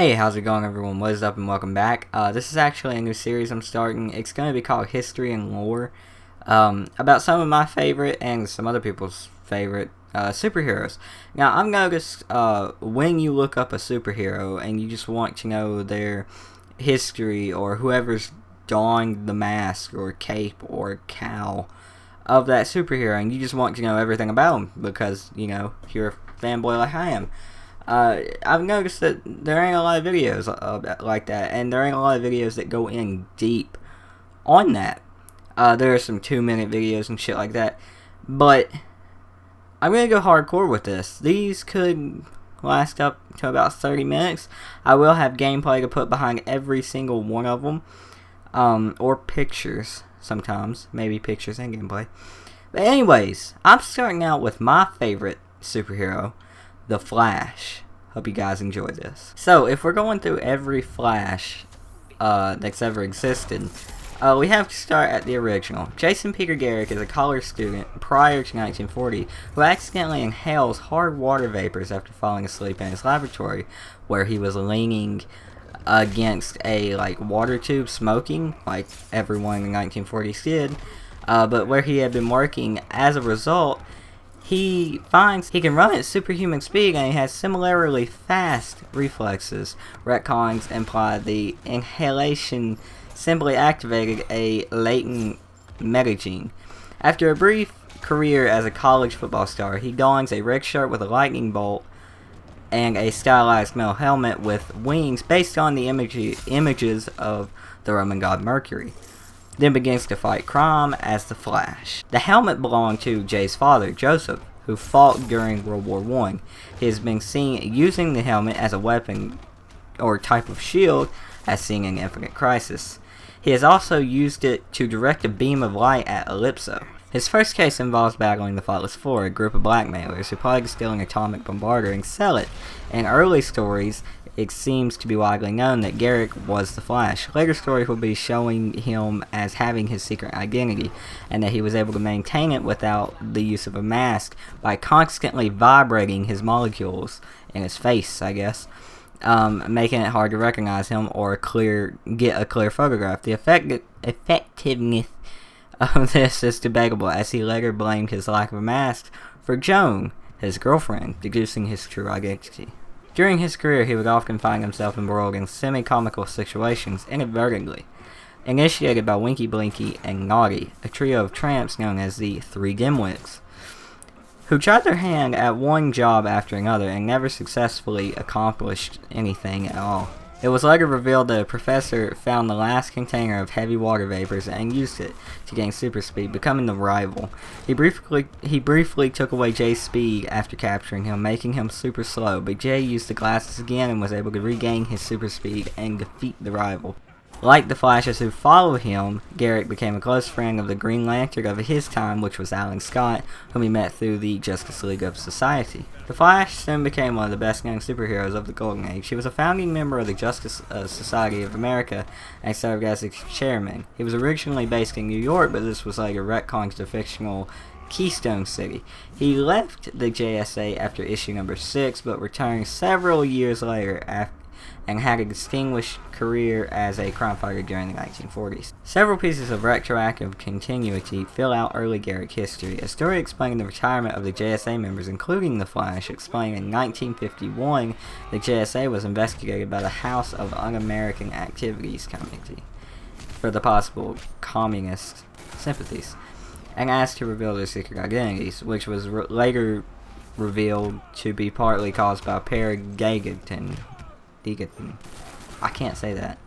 Hey, how's it going everyone? What is up and welcome back. This is actually a new series I'm starting. It's going to be called History and Lore, about some of my favorite and some other people's favorite superheroes. Now, I'm going to just, when you look up a superhero and you just want to know their history or whoever's donned the mask or cape or cowl of that superhero, and you just want to know everything about them because, you know, you're a fanboy like I am. I've noticed that there ain't a lot of videos like that, and there ain't a lot of videos that go in deep on that. There are some 2-minute videos and shit like that, but I'm gonna go hardcore with this. These could last up to about 30 minutes. I will have gameplay to put behind every single one of them, or pictures sometimes, maybe pictures and gameplay. But anyways, I'm starting out with my favorite superhero, The Flash. Hope you guys enjoy this. So, if we're going through every Flash that's ever existed, we have to start at the original. Jason Peter Garrick is a college student prior to 1940 who accidentally inhales hard water vapors after falling asleep in his laboratory, where he was leaning against a water tube smoking, like everyone in the 1940s did, but where he had been working. As a result, he finds he can run at superhuman speed, and he has similarly fast reflexes. Retcons imply the inhalation simply activated a latent metagene. After a brief career as a college football star, he dons a red shirt with a lightning bolt and a stylized metal helmet with wings based on the images of the Roman god Mercury. Then begins to fight crime as the Flash. The helmet belonged to Jay's father, Joseph, who fought during World War I. He has been seen using the helmet as a weapon or type of shield, as seen in Infinite Crisis. He has also used it to direct a beam of light at Ellipso. His first case involves battling the Thoughtless Four, a group of blackmailers who plot to steal an atomic bombardier and sell it. In early stories, it seems to be widely known that Garrick was the Flash. Later stories will be showing him as having his secret identity, and that he was able to maintain it without the use of a mask by constantly vibrating his molecules in his face, I guess, making it hard to recognize him or get a clear photograph. The effectiveness of this is debatable, as he later blamed his lack of a mask for Joan, his girlfriend, deducing his true identity. During his career, he would often find himself embroiled in semi-comical situations inadvertently, initiated by Winky Blinky and Naughty, a trio of tramps known as the Three Dimwits, who tried their hand at one job after another and never successfully accomplished anything at all. It was later revealed that a professor found the last container of heavy water vapors and used it to gain super speed, becoming the rival. He briefly took away Jay's speed after capturing him, making him super slow, but Jay used the glasses again and was able to regain his super speed and defeat the rival. Like the Flashes who followed him, Garrick became a close friend of the Green Lantern of his time, which was Alan Scott, whom he met through the Justice League of Society. The Flash soon became one of the best-known superheroes of the Golden Age. He was a founding member of the Justice Society of America and served as its chairman. He was originally based in New York, but this was later retconned to fictional Keystone City. He left the JSA after issue number 6, but returned several years later and had a distinguished career as a crime fighter during the 1940s. Several pieces of retroactive continuity fill out early Garrick history. A story explaining the retirement of the JSA members, including the Flash, explained in 1951 the JSA was investigated by the House of Un-American Activities Committee for the possible communist sympathies, and asked to reveal their secret identities, which was later revealed to be partly caused by Per Gageton. I can't say that.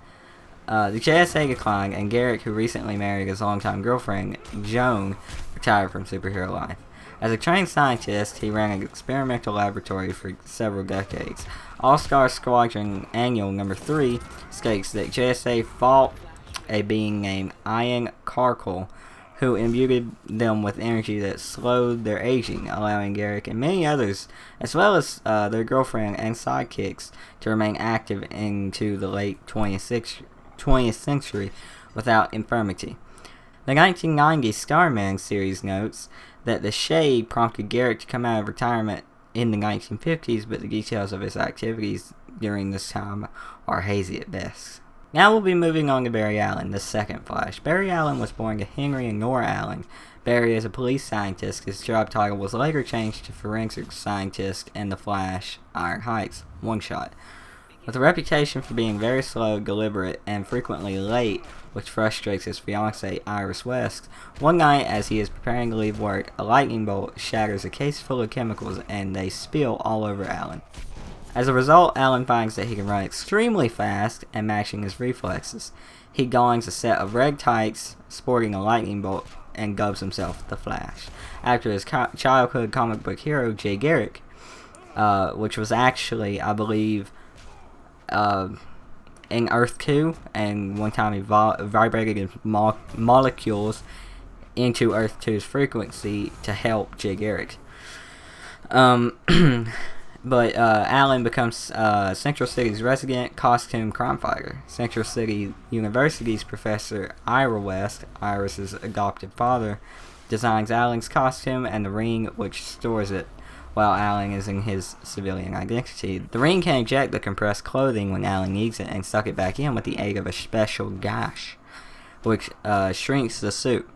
The JSA declined, and Garrick, who recently married his longtime girlfriend, Joan, retired from superhero life. As a trained scientist, he ran an experimental laboratory for several decades. All-Star Squadron Annual Number 3 states that JSA fought a being named Ian Karkle, who imbued them with energy that slowed their aging, allowing Garrick and many others, as well as their girlfriend and sidekicks, to remain active into the late 20th century without infirmity. The 1990 Starman series notes that the Shade prompted Garrick to come out of retirement in the 1950s, but the details of his activities during this time are hazy at best. Now we'll be moving on to Barry Allen, the second Flash. Barry Allen was born to Henry and Nora Allen. Barry is a police scientist. His job title was later changed to forensic scientist in The Flash, Iron Heights, one-shot. With a reputation for being very slow, deliberate, and frequently late, which frustrates his fiancée, Iris West, one night as he is preparing to leave work, a lightning bolt shatters a case full of chemicals and they spill all over Allen. As a result, Allen finds that he can run extremely fast and matching his reflexes. He dons a set of red tights, sporting a lightning bolt, and dubs himself the Flash, after his childhood comic book hero, Jay Garrick, which was actually, I believe, in Earth 2, and one time he vibrated his molecules into Earth 2's frequency to help Jay Garrick. But Allen becomes Central City's resident costume crime fighter. Central City University's Professor Ira West, Iris' adopted father, designs Allen's costume and the ring which stores it, while Allen is in his civilian identity. The ring can eject the compressed clothing when Allen needs it and suck it back in with the aid of a special gash, which shrinks the suit.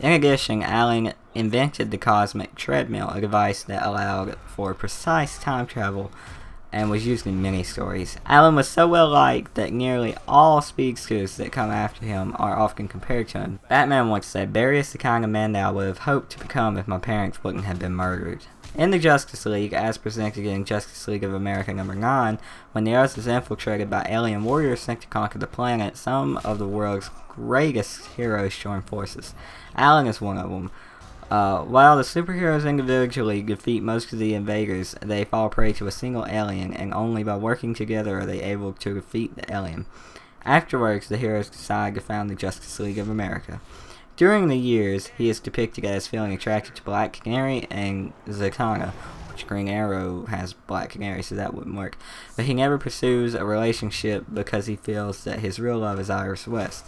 In addition, Allen invented the cosmic treadmill, a device that allowed for precise time travel and was used in many stories. Allen was so well liked that nearly all speedsters that come after him are often compared to him. Batman once said, "Barry is the kind of man that I would have hoped to become if my parents wouldn't have been murdered." In the Justice League, as presented in Justice League of America number 9, when the Earth is infiltrated by alien warriors sent to conquer the planet, some of the world's greatest heroes join forces. Allen is one of them. While the superheroes individually defeat most of the invaders, they fall prey to a single alien, and only by working together are they able to defeat the alien. Afterwards, the heroes decide to found the Justice League of America. During the years, he is depicted as feeling attracted to Black Canary and Zatanna, which Green Arrow has Black Canary, so that wouldn't work. But he never pursues a relationship because he feels that his real love is Iris West.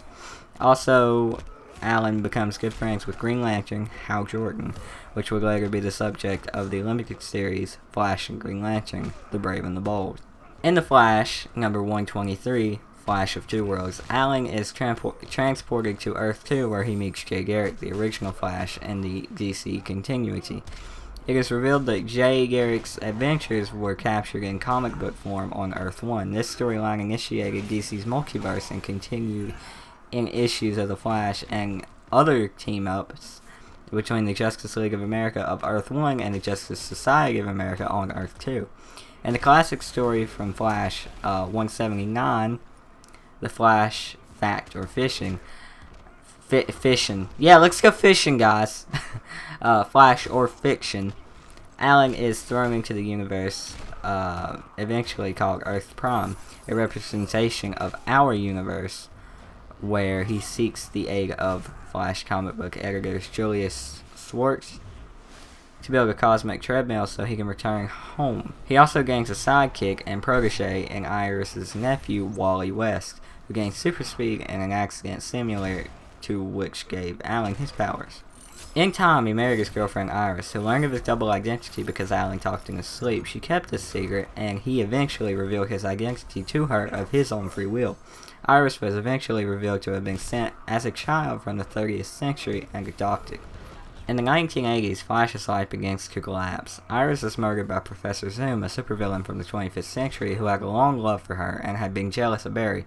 Also, Allen becomes good friends with Green Lantern, Hal Jordan, which would later be the subject of the limited series Flash and Green Lantern, The Brave and the Bold. In The Flash, number 123, Flash of Two Worlds, Allen is transported to Earth 2 where he meets Jay Garrick, the original Flash, in the DC continuity. It is revealed that Jay Garrick's adventures were captured in comic book form on Earth 1. This storyline initiated DC's multiverse and continued in issues of The Flash and other team-ups between the Justice League of America of Earth 1 and the Justice Society of America on Earth 2. In the classic story from Flash 179, The Flash Fact or Fishing. Fishing. Yeah, let's go fishing, guys. Flash or Fiction. Allen is thrown into the universe, eventually called Earth Prime, a representation of our universe, where he seeks the aid of Flash comic book editors Julius Schwartz to build a cosmic treadmill so he can return home. He also gains a sidekick and protege in Iris' nephew, Wally West, who gains super speed in an accident similar to which gave Allen his powers. In time, he married his girlfriend Iris, who learned of his double identity because Allen talked in his sleep. She kept this secret, and he eventually revealed his identity to her of his own free will. Iris was eventually revealed to have been sent as a child from the 30th century and adopted. In the 1980s, Flash's life begins to collapse. Iris is murdered by Professor Zoom, a supervillain from the 25th century who had a long love for her and had been jealous of Barry.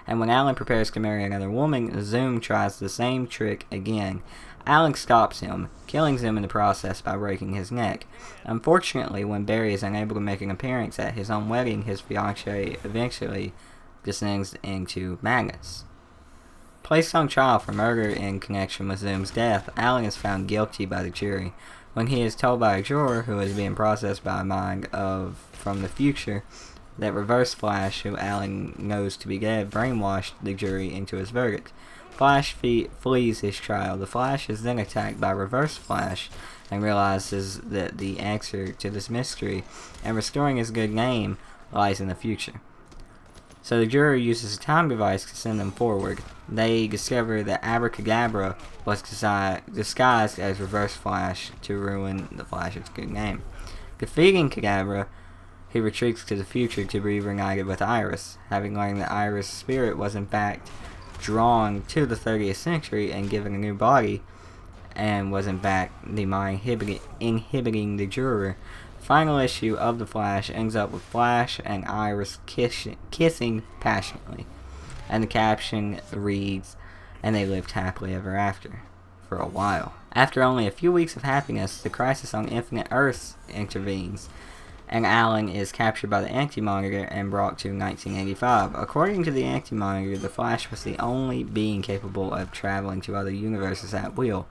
And when Allen prepares to marry another woman, Zoom tries the same trick again. Allen stops him, killing Zoom in the process by breaking his neck. Unfortunately, when Barry is unable to make an appearance at his own wedding, his fiancée eventually descends into madness. Placed on trial for murder in connection with Zoom's death, Allen is found guilty by the jury. When he is told by a juror who is being processed by a mind from the future that Reverse Flash, who Allen knows to be dead, brainwashed the jury into his verdict. Flash flees his trial. The Flash is then attacked by Reverse Flash and realizes that the answer to this mystery and restoring his good name lies in the future. So the jury uses a time device to send them forward. They discover that Abracadabra was disguised as Reverse Flash to ruin the Flash's good name. Defeating Kadabra, he retreats to the future to be reunited with Iris, having learned that Iris' spirit was in fact drawn to the 30th century and given a new body, and was in fact the mind inhibiting the juror. The final issue of The Flash ends up with Flash and Iris kissing passionately, and the caption reads, "And they lived happily ever after," for a while. After only a few weeks of happiness, the Crisis on Infinite Earths intervenes, and Allen is captured by the Anti-Monitor and brought to 1985. According to the Anti-Monitor, the Flash was the only being capable of traveling to other universes at will,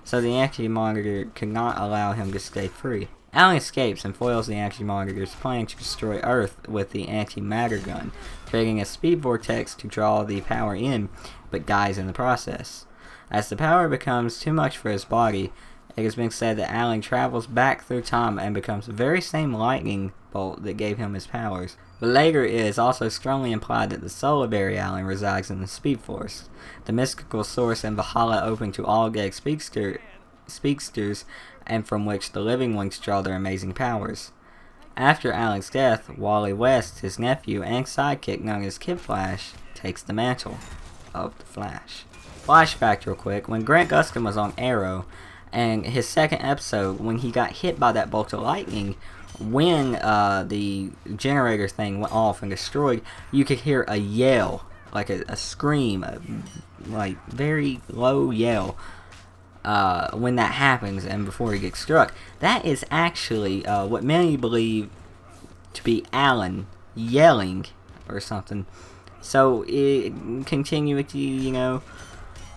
so the Anti-Monitor could not allow him to stay free. Allen escapes and foils the Anti-Monitor's plan to destroy Earth with the anti-matter gun, creating a speed vortex to draw the power in, but dies in the process. As the power becomes too much for his body, it has been said that Allen travels back through time and becomes the very same lightning bolt that gave him his powers. But later it is also strongly implied that the soul of Barry Allen resides in the Speed Force, the mystical source in Valhalla open to all dead speedsters, and from which the living ones draw their amazing powers. After Allen's death, Wally West, his nephew and sidekick known as Kid Flash, takes the mantle of the Flash. Flashback real quick, when Grant Gustin was on Arrow, and his second episode, when he got hit by that bolt of lightning, when the generator thing went off and destroyed, you could hear a yell, like a scream, like very low yell, when that happens and before he gets struck. That is actually what many believe to be Allen yelling or something. So continuity,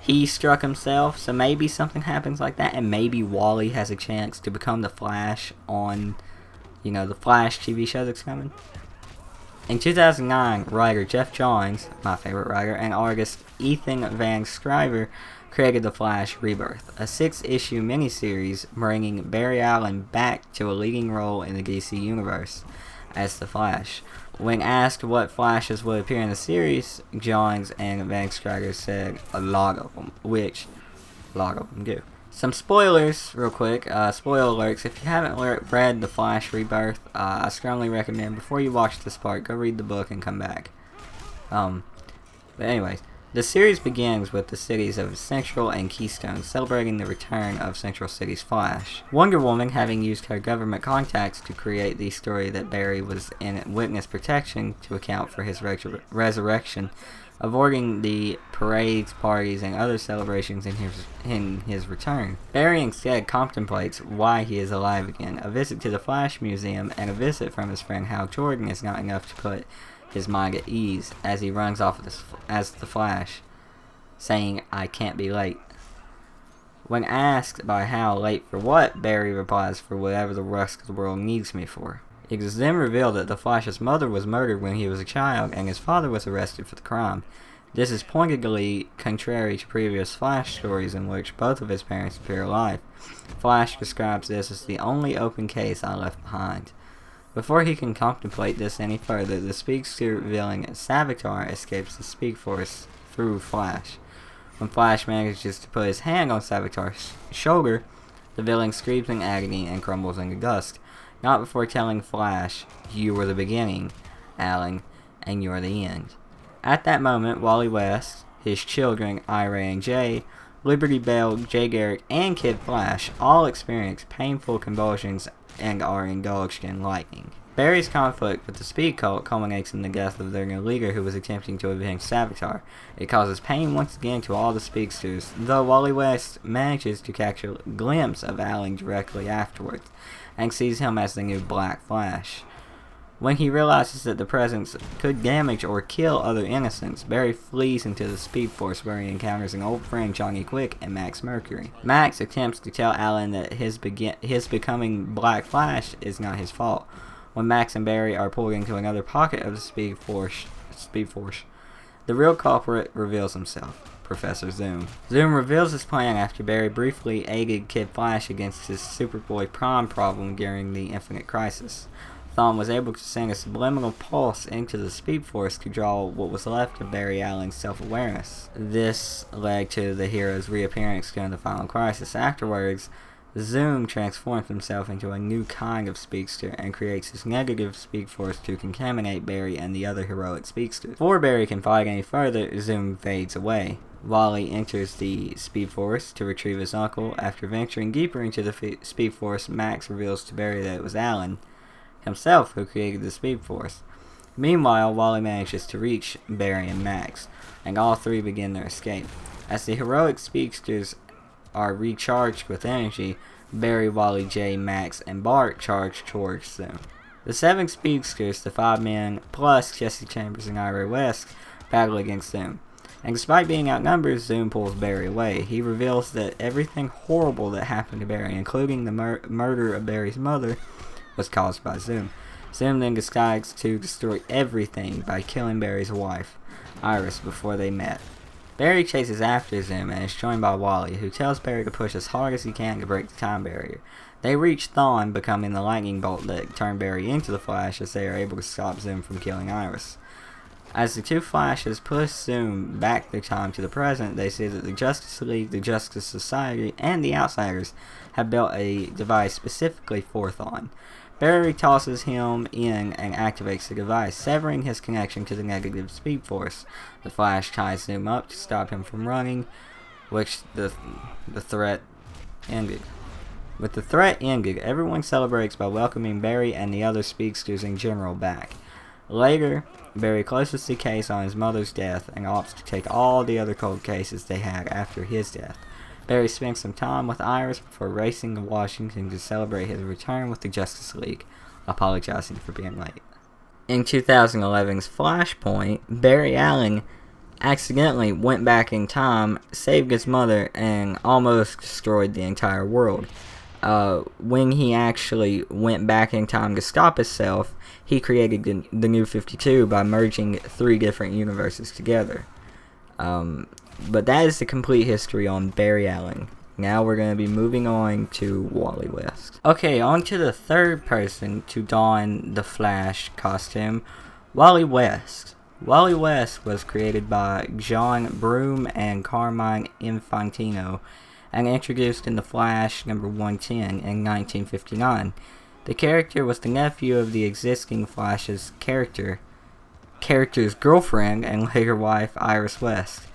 he struck himself, so maybe something happens like that, and maybe Wally has a chance to become the Flash on, the Flash TV show that's coming. In 2009, writer Jeff Johns, my favorite writer, and artist Ethan Van Sciver created The Flash Rebirth, a 6-issue miniseries bringing Barry Allen back to a leading role in the DC Universe as the Flash. When asked what Flashes would appear in the series, Johns and Van Sciver said a lot of them, which a lot of them do. Some spoilers, real quick, spoiler alerts. If you haven't read The Flash Rebirth, I strongly recommend, before you watch this part, go read the book and come back. But anyways, the series begins with the cities of Central and Keystone celebrating the return of Central City's Flash. Wonder Woman, having used her government contacts to create the story that Barry was in witness protection to account for his resurrection, avoiding the parades, parties, and other celebrations in his return. Barry instead contemplates why he is alive again. A visit to the Flash Museum and a visit from his friend Hal Jordan is not enough to put his mind at ease as he runs off as the Flash, saying, "I can't be late." When asked by Hal late for what, Barry replies, "For whatever the rest of the world needs me for." It is then revealed that the Flash's mother was murdered when he was a child, and his father was arrested for the crime. This is pointedly contrary to previous Flash stories in which both of his parents appear alive. Flash describes this as the only open case I left behind. Before he can contemplate this any further, the speedster villain Savitar escapes the Speed Force through Flash. When Flash manages to put his hand on Savitar's shoulder, the villain screams in agony and crumbles into dust, not before telling Flash, "You were the beginning, Allen, and you're the end." At that moment, Wally West, his children Ira and Jay, Liberty Bell, Jay Garrick, and Kid Flash all experience painful convulsions and are indulged in lightning. Barry's conflict with the Speed Cult culminates in the death of their new leader who was attempting to avenge Savitar. It causes pain once again to all the speedsters, though Wally West manages to catch a glimpse of Allen directly afterwards, and sees him as the new Black Flash. When he realizes that the presence could damage or kill other innocents, Barry flees into the Speed Force where he encounters an old friend, Johnny Quick, and Max Mercury. Max attempts to tell Allen that his becoming Black Flash is not his fault. When Max and Barry are pulled into another pocket of the Speed Force, the real culprit reveals himself, Professor Zoom. Zoom reveals his plan after Barry briefly aided Kid Flash against his Superboy Prime problem during the Infinite Crisis. Thawne was able to send a subliminal pulse into the Speed Force to draw what was left of Barry Allen's self-awareness. This led to the hero's reappearance during the final crisis. Afterwards, Zoom transforms himself into a new kind of speedster and creates his negative speed force to contaminate Barry and the other heroic speedsters. Before Barry can fight any further, Zoom fades away. Wally enters the Speed Force to retrieve his uncle. After venturing deeper into the Speed Force, Max reveals to Barry that it was Allen himself who created the Speed Force. Meanwhile, Wally manages to reach Barry and Max, and all three begin their escape. As the heroic speedsters are recharged with energy, Barry, Wally, Jay, Max, and Bart charge towards them. The 7 speedsters, the 5 men, plus Jesse Chambers and Wally West, battle against them. And despite being outnumbered, Zoom pulls Barry away. He reveals that everything horrible that happened to Barry, including the murder of Barry's mother, was caused by Zoom. Zoom then decides to destroy everything by killing Barry's wife, Iris, before they met. Barry chases after Zoom and is joined by Wally, who tells Barry to push as hard as he can to break the time barrier. They reach Thawne, becoming the lightning bolt that turned Barry into the Flash, as they are able to stop Zoom from killing Iris. As the two Flashes push Zoom back through time to the present, they see that the Justice League, the Justice Society, and the Outsiders have built a device specifically for Thawne. Barry tosses him in and activates the device, severing his connection to the negative Speed Force. The Flash ties Zoom up to stop him from running, which the threat ended. With the threat ended, everyone celebrates by welcoming Barry and the other speedsters in general back. Later, Barry closes the case on his mother's death and opts to take all the other cold cases they had after his death. Barry spends some time with Iris before racing to Washington to celebrate his return with the Justice League, apologizing for being late. In 2011's Flashpoint, Barry Allen accidentally went back in time, saved his mother, and almost destroyed the entire world. When he actually went back in time to stop himself, he created the New 52 by merging 3 different universes together. But that is the complete history on Barry Allen. Now we're going to be moving on to Wally West. Okay, on to the third person to don the Flash costume, Wally West. Wally West was created by John Broome and Carmine Infantino and introduced in The Flash number 110 in 1959. The character was the nephew of the existing Flash's character's girlfriend and later wife, Iris West.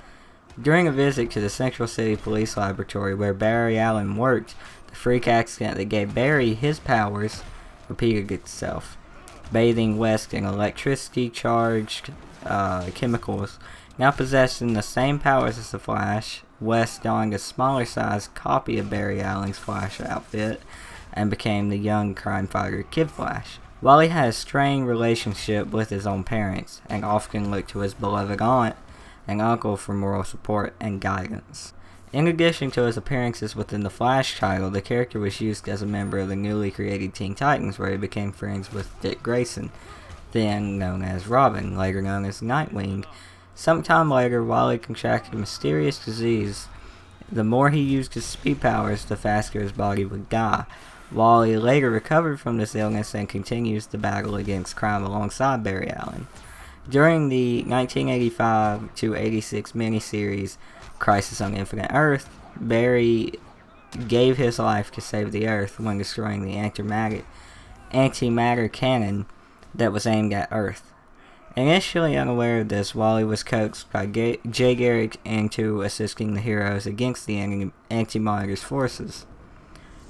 During a visit to the Central City Police Laboratory where Barry Allen worked, the freak accident that gave Barry his powers repeated itself, bathing West in electricity-charged chemicals. Now possessing the same powers as the Flash, West donned a smaller-sized copy of Barry Allen's Flash outfit and became the young crime fighter Kid Flash. Wally had a strained relationship with his own parents and often looked to his beloved aunt and uncle for moral support and guidance. In addition to his appearances within the Flash title, the character was used as a member of the newly created Teen Titans, where he became friends with Dick Grayson, then known as Robin, later known as Nightwing. Sometime later, Wally contracted a mysterious disease. The more he used his speed powers, the faster his body would die. Wally later recovered from this illness and continues the battle against crime alongside Barry Allen. During the 1985-86 miniseries Crisis on Infinite Earth, Barry gave his life to save the Earth when destroying the antimatter cannon that was aimed at Earth. Initially unaware of this, Wally was coaxed by Jay Garrick into assisting the heroes against the Antimatter's forces.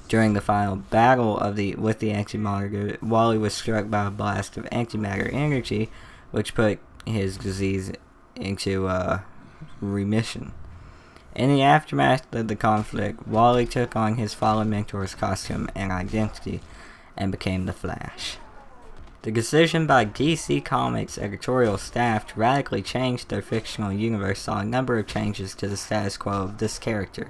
During the final battle with the Antimatter, Wally was struck by a blast of antimatter energy, which put his disease into remission. In the aftermath of the conflict, Wally took on his fallen mentor's costume and identity and became the Flash. The decision by DC Comics editorial staff to radically change their fictional universe saw a number of changes to the status quo of this character.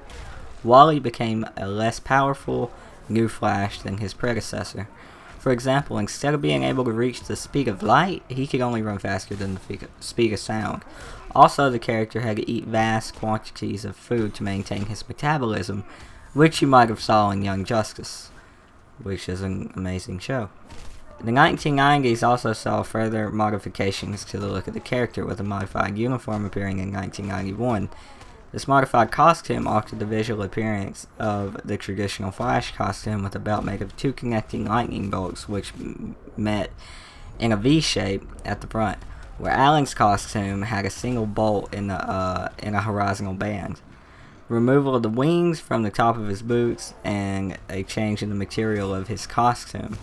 Wally became a less powerful new Flash than his predecessor. For example, instead of being able to reach the speed of light, he could only run faster than the speed of sound. Also, the character had to eat vast quantities of food to maintain his metabolism, which you might have saw in Young Justice, which is an amazing show. The 1990s also saw further modifications to the look of the character, with a modified uniform appearing in 1991. This modified costume altered the visual appearance of the traditional Flash costume with a belt made of two connecting lightning bolts which met in a V shape at the front, where Allen's costume had a single bolt in a horizontal band. Removal of the wings from the top of his boots and a change in the material of his costume,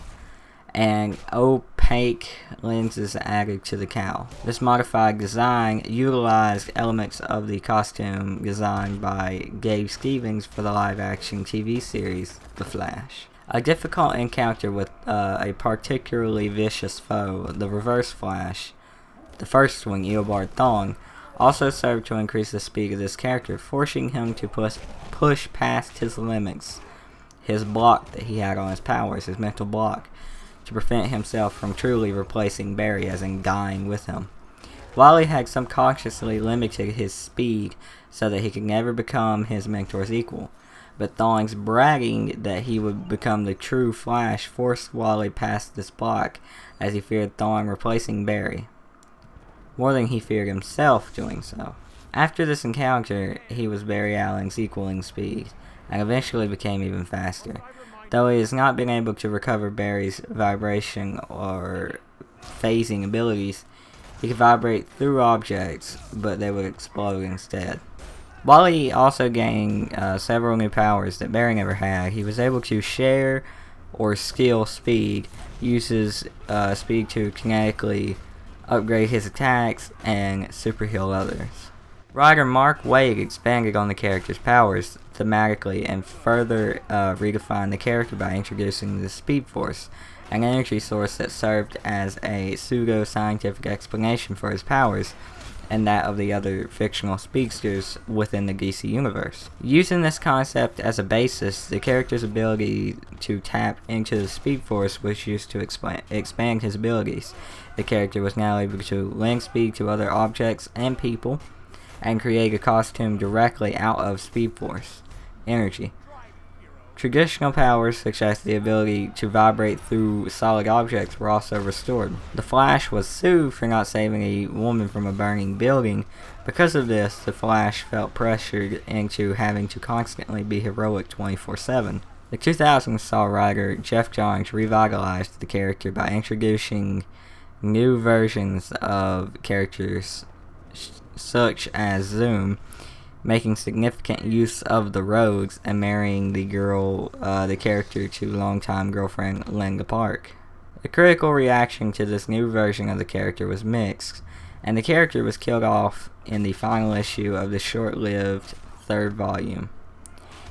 and opaque lenses added to the cowl. This modified design utilized elements of the costume designed by Gabe Stevens for the live-action TV series The Flash. A difficult encounter with a particularly vicious foe, the Reverse Flash, the first swing, Eobard Thawne, also served to increase the speed of this character, forcing him to push past his limits, his block that he had on his powers, his mental block, to prevent himself from truly replacing Barry, as in dying with him. Wally had subconsciously limited his speed so that he could never become his mentor's equal, but Thawne's bragging that he would become the true Flash forced Wally past this block, as he feared Thawne replacing Barry, more than he feared himself doing so. After this encounter, he was Barry Allen's equal in speed, and eventually became even faster. Though he has not been able to recover Barry's vibration or phasing abilities, he could vibrate through objects, but they would explode instead. Wally also gained several new powers that Barry never had. He was able to share or steal speed, uses speed to kinetically upgrade his attacks, and super heal others. Writer Mark Waid expanded on the character's powers thematically and further redefined the character by introducing the Speed Force, an energy source that served as a pseudo-scientific explanation for his powers and that of the other fictional speedsters within the DC universe. Using this concept as a basis, the character's ability to tap into the Speed Force was used to expand his abilities. The character was now able to lend speed to other objects and people, and create a costume directly out of Speed Force energy. Traditional powers, such as the ability to vibrate through solid objects, were also restored. The Flash was sued for not saving a woman from a burning building. Because of this, the Flash felt pressured into having to constantly be heroic 24/7. The 2000s saw writer Jeff Johns revitalize the character by introducing new versions of characters such as Zoom, making significant use of the roads, and marrying the character to longtime girlfriend Linda Park. The critical reaction to this new version of the character was mixed, and the character was killed off in the final issue of the short-lived third volume.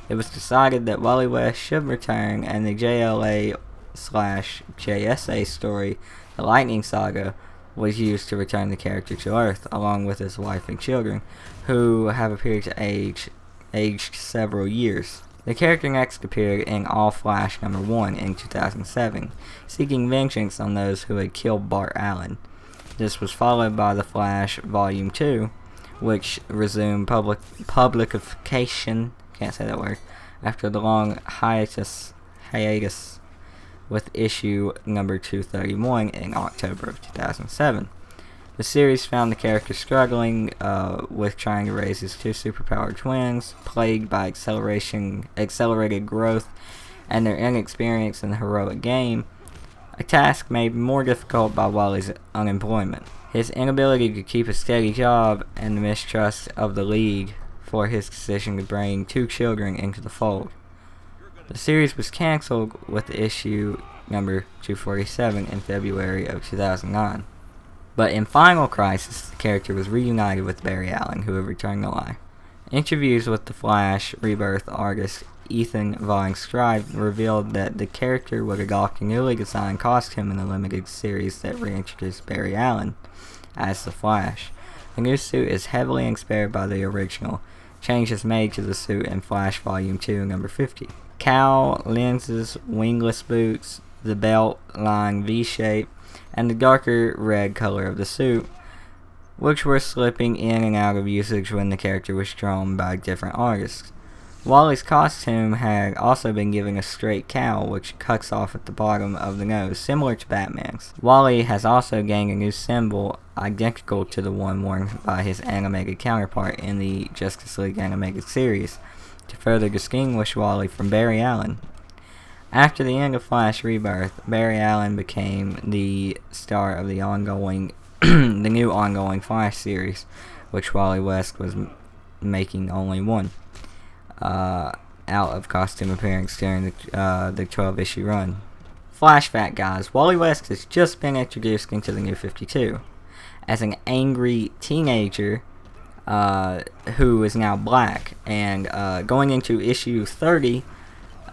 It was decided that Wally West should return, and the JLA/JSA story, The Lightning Saga, was used to return the character to Earth, along with his wife and children, who have appeared to aged several years. The character next appeared in All Flash #1 in 2007, seeking vengeance on those who had killed Bart Allen. This was followed by The Flash Volume 2, which resumed publication, can't say that word, after the long hiatus with issue number 231 in October of 2007. The series found the character struggling with trying to raise his two superpowered twins, plagued by accelerated growth, and their inexperience in the heroic game, a task made more difficult by Wally's unemployment, his inability to keep a steady job, and the mistrust of the League for his decision to bring two children into the fold. The series was cancelled with issue number 247 in February of 2009. But in Final Crisis, the character was reunited with Barry Allen, who had returned to life. Interviews with the Flash Rebirth artist Ethan Von Scribe revealed that the character would adopt a newly designed costume in the limited series that reintroduced Barry Allen as the Flash. The new suit is heavily inspired by the original. Changes made to the suit in Flash Volume 2, number 50. Cowl, lenses, wingless boots, the belt lying V-shape, and the darker red color of the suit, which were slipping in and out of usage when the character was drawn by different artists. Wally's costume had also been given a straight cowl, which cuts off at the bottom of the nose, similar to Batman's. Wally has also gained a new symbol identical to the one worn by his animated counterpart in the Justice League animated series, to further distinguish Wally from Barry Allen. After the end of Flash Rebirth, Barry Allen became the star of the the new ongoing Flash series, which Wally West was making only one out of costume appearance during the 12-issue run. Flash fact, guys: Wally West has just been introduced into the New 52 as an angry teenager who is now black, and going into issue 30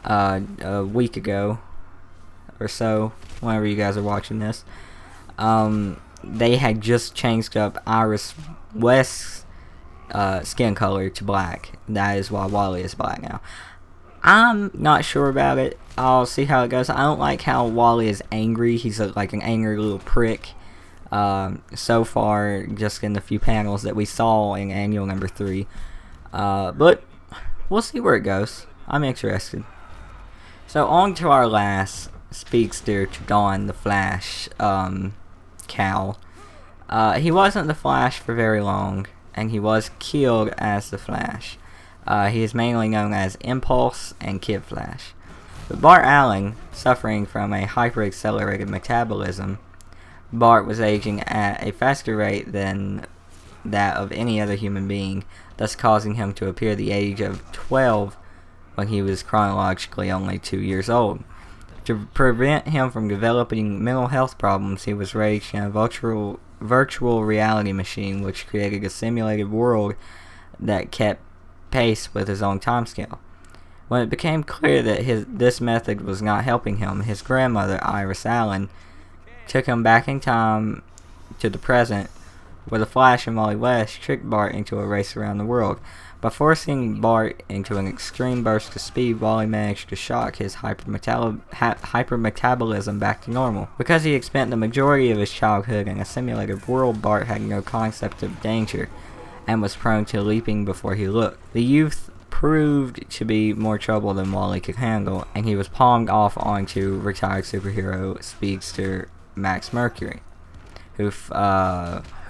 a week ago or so, whenever you guys are watching this, they had just changed up Iris West's skin color to black. That is why Wally is black now. I'm not sure about it. I'll see how it goes. I don't like how Wally is angry. He's like an angry little prick. So far, just in the few panels that we saw in annual number 3. But we'll see where it goes. I'm interested. So on to our last speedster to don the Flash cowl. He wasn't the Flash for very long, and he was killed as the Flash. He is mainly known as Impulse and Kid Flash. But Bart Allen, suffering from a hyper-accelerated metabolism, Bart was aging at a faster rate than that of any other human being, thus causing him to appear the age of 12 when he was chronologically only 2 years old. To prevent him from developing mental health problems, he was raised in a virtual reality machine which created a simulated world that kept pace with his own timescale. When it became clear that this method was not helping him, his grandmother, Iris Allen, took him back in time to the present, where the Flash and Wally West tricked Bart into a race around the world. By forcing Bart into an extreme burst of speed, Wally managed to shock his hypermetabolism back to normal. Because he had spent the majority of his childhood in a simulated world, Bart had no concept of danger, and was prone to leaping before he looked. The youth proved to be more trouble than Wally could handle, and he was palmed off onto retired superhero speedster Max Mercury, who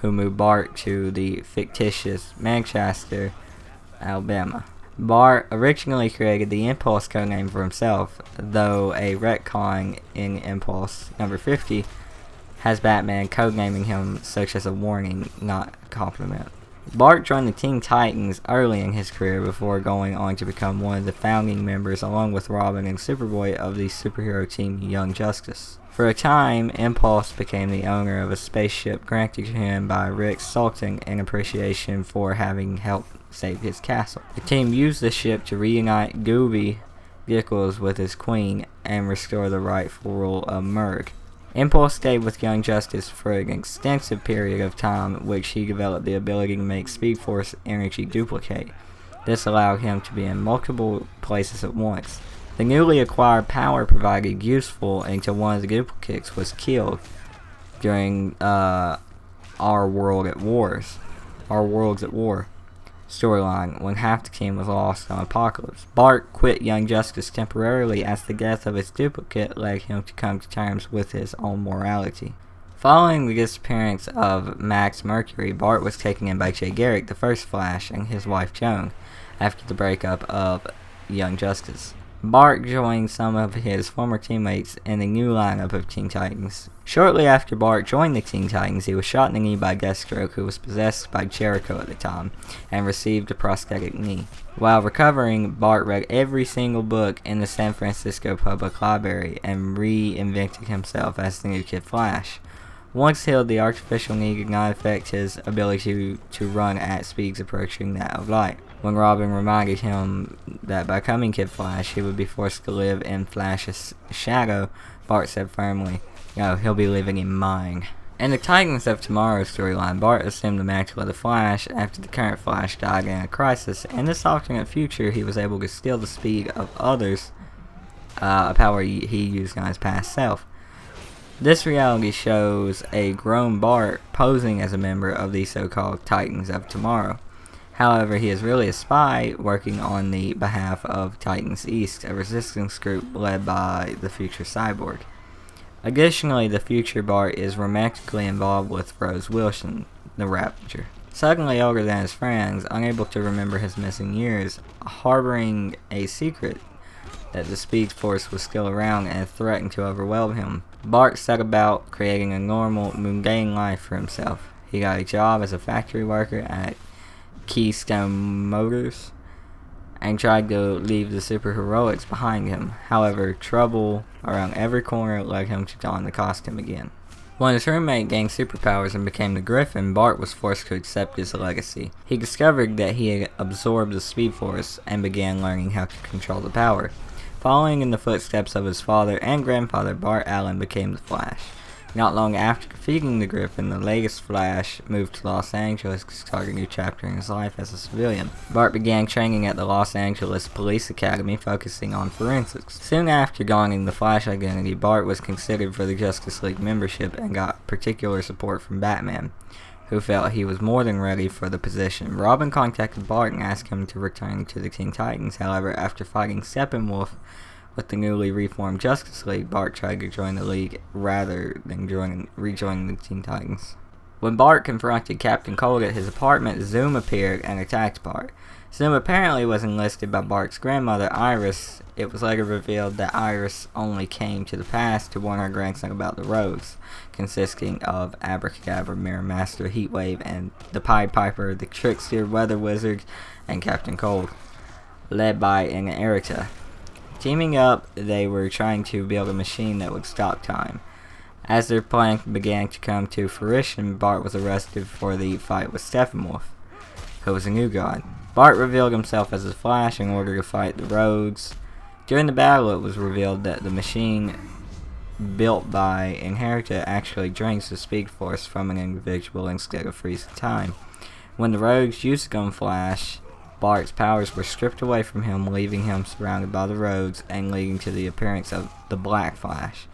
moved Bart to the fictitious Manchester, Alabama. Bart originally created the Impulse codename for himself, though a retcon in Impulse number 50 has Batman codenaming him such as a warning, not a compliment. Bart joined the Teen Titans early in his career before going on to become one of the founding members, along with Robin and Superboy, of the superhero team Young Justice. For a time, Impulse became the owner of a spaceship granted to him by Rick Sultan in appreciation for having helped save his castle. The team used the ship to reunite Gooby Gickles with his queen and restore the rightful rule of Murg. Impulse stayed with Young Justice for an extensive period of time, which he developed the ability to make Speed Force energy duplicate. This allowed him to be in multiple places at once. The newly acquired power provided useful until one of the duplicates was killed during Our Worlds at War storyline, when half the team was lost on Apocalypse. Bart quit Young Justice temporarily as the death of his duplicate led him to come to terms with his own morality. Following the disappearance of Max Mercury, Bart was taken in by Jay Garrick, the first Flash, and his wife Joan, after the breakup of Young Justice. Bart joined some of his former teammates in the new lineup of Teen Titans. Shortly after Bart joined the Teen Titans, he was shot in the knee by Deathstroke, who was possessed by Jericho at the time, and received a prosthetic knee. While recovering, Bart read every single book in the San Francisco Public Library and reinvented himself as the new Kid Flash. Once healed, the artificial knee did not affect his ability to run at speeds approaching that of light. When Robin reminded him that by becoming Kid Flash, he would be forced to live in Flash's shadow, Bart said firmly, "No, he'll be living in mine." In the Titans of Tomorrow storyline, Bart assumed the mantle of the Flash after the current Flash died in a crisis. In this alternate future, he was able to steal the speed of others, a power he used on his past self. This reality shows a grown Bart posing as a member of the so-called Titans of Tomorrow. However, he is really a spy working on the behalf of Titans East, a resistance group led by the future Cyborg. Additionally, the future Bart is romantically involved with Rose Wilson, the Ravager. Suddenly older than his friends, unable to remember his missing years, harboring a secret that the Speed Force was still around and threatened to overwhelm him, Bart set about creating a normal, mundane life for himself. He got a job as a factory worker at Keystone Motors and tried to leave the superheroics behind him. However, trouble around every corner led him to don the costume again. When his roommate gained superpowers and became the Griffin, Bart was forced to accept his legacy. He discovered that he had absorbed the Speed Force and began learning how to control the power. Following in the footsteps of his father and grandfather, Bart Allen became the Flash. Not long after defeating the Griffin, the latest Flash moved to Los Angeles to start a new chapter in his life as a civilian. Bart began training at the Los Angeles Police Academy, focusing on forensics. Soon after donning the Flash identity, Bart was considered for the Justice League membership and got particular support from Batman, who felt he was more than ready for the position. Robin contacted Bart and asked him to return to the Teen Titans. However, after fighting Steppenwolf with the newly reformed Justice League, Bart tried to join the League rather than rejoining the Teen Titans. When Bart confronted Captain Cold at his apartment, Zoom appeared and attacked Bart. Zoom apparently was enlisted by Bart's grandmother, Iris. It was later revealed that Iris only came to the past to warn her grandson about the Rogues, consisting of Abracadabra, Mirror Master, Heatwave, and the Pied Piper, the Trickster, Weather Wizard, and Captain Cold, led by an Erita. Teaming up, they were trying to build a machine that would stop time. As their plan began to come to fruition, Bart was arrested for the fight with Steppenwolf, who was a new god. Bart revealed himself as the Flash in order to fight the Rogues. During the battle, it was revealed that the machine built by Inherita actually drains the Speed Force from an individual instead of freezing time. When the Rogues used Gun Flash, Bart's powers were stripped away from him, leaving him surrounded by the Rogues and leading to the appearance of the Black Flash.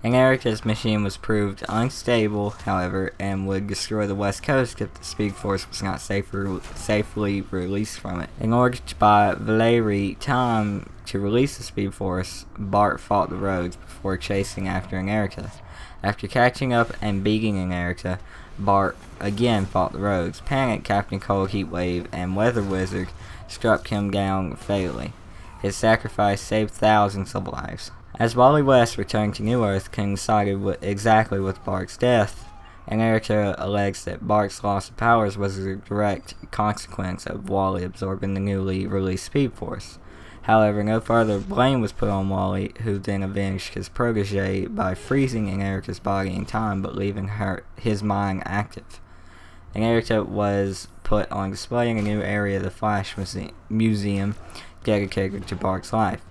Inherita's machine was proved unstable, however, and would destroy the West Coast if the Speed Force was not safely released from it. In order to buy Valerie time to release the Speed Force, Bart fought the Rogues before chasing after Inherita. After catching up and beating Inherita, Bart again fought the Rogues. Panicked, Captain Cold, Heatwave, and Weather Wizard struck him down fatally. His sacrifice saved thousands of lives. As Wally West returned to New Earth coincided exactly with Bart's death, Inherita alleged that Bart's loss of powers was a direct consequence of Wally absorbing the newly released Speed Force. However, no further blame was put on Wally, who then avenged his protege by freezing Inherita's body in time but leaving his mind active. Inherita was put on display in a new area of the Flash Museum dedicated to Bart's life.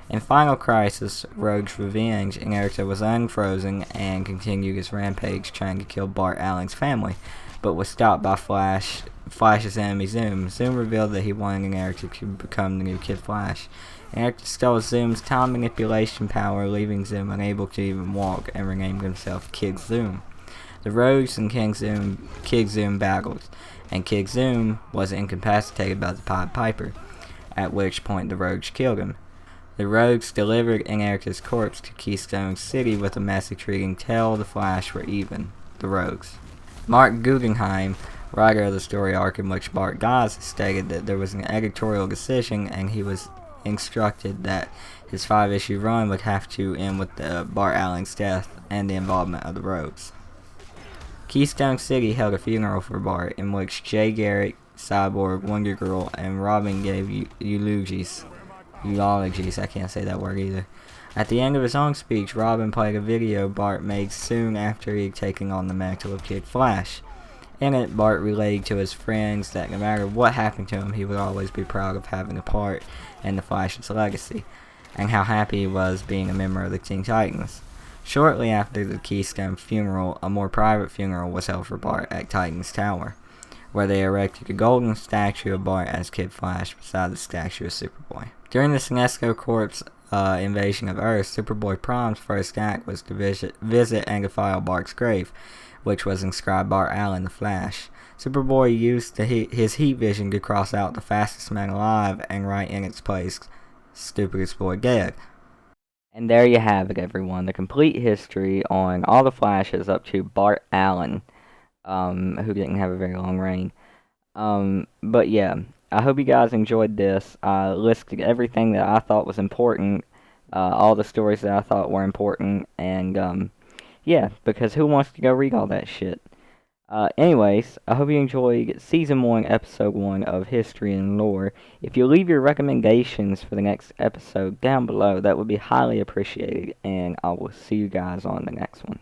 In Final Crisis, Rogue's Revenge, Inherita was unfrozen and continued his rampage trying to kill Bart Allen's family, but was stopped by Flash's enemy Zoom. Zoom revealed that he wanted Inherita to become the new Kid Flash. Inherita stole Zoom's time manipulation power, leaving Zoom unable to even walk, and renamed himself Kid Zoom. The Rogues and Kid Zoom battled, and Kid Zoom was incapacitated by the Pied Piper, at which point the Rogues killed him. The Rogues delivered Inherita's corpse to Keystone City with a message reading, "Tell the Flash we're even, the Rogues." Mark Guggenheim, writer of the story arc in which Bart dies, stated that there was an editorial decision and he was instructed that his 5-issue run would have to end with Bart Allen's death and the involvement of the Rogues. Keystone City held a funeral for Bart in which Jay Garrick, Cyborg, Wonder Girl, and Robin gave eulogies, I can't say that word either. At the end of his own speech, Robin played a video Bart made soon after he had taken on the mantle of Kid Flash. In it, Bart relayed to his friends that no matter what happened to him, he would always be proud of having a part in the Flash's legacy, and how happy he was being a member of the Teen Titans. Shortly after the Keystone funeral, a more private funeral was held for Bart at Titans Tower, where they erected a golden statue of Bart as Kid Flash beside the statue of Superboy. During the Sinestro Corps invasion of Earth, Superboy Prime's first act was to visit and defile Bart's grave, which was inscribed Bart Allen the Flash. Superboy used his heat vision to cross out the fastest man alive and write in its place, stupidest boy dead. And there you have it, everyone. The complete history on all the Flashes up to Bart Allen, who didn't have a very long reign. But yeah, I hope you guys enjoyed this. I listed everything that I thought was important, all the stories that I thought were important, and yeah, because who wants to go read all that shit? Anyways, I hope you enjoyed Season 1, Episode 1 of History and Lore. If you leave your recommendations for the next episode down below, that would be highly appreciated, and I will see you guys on the next one.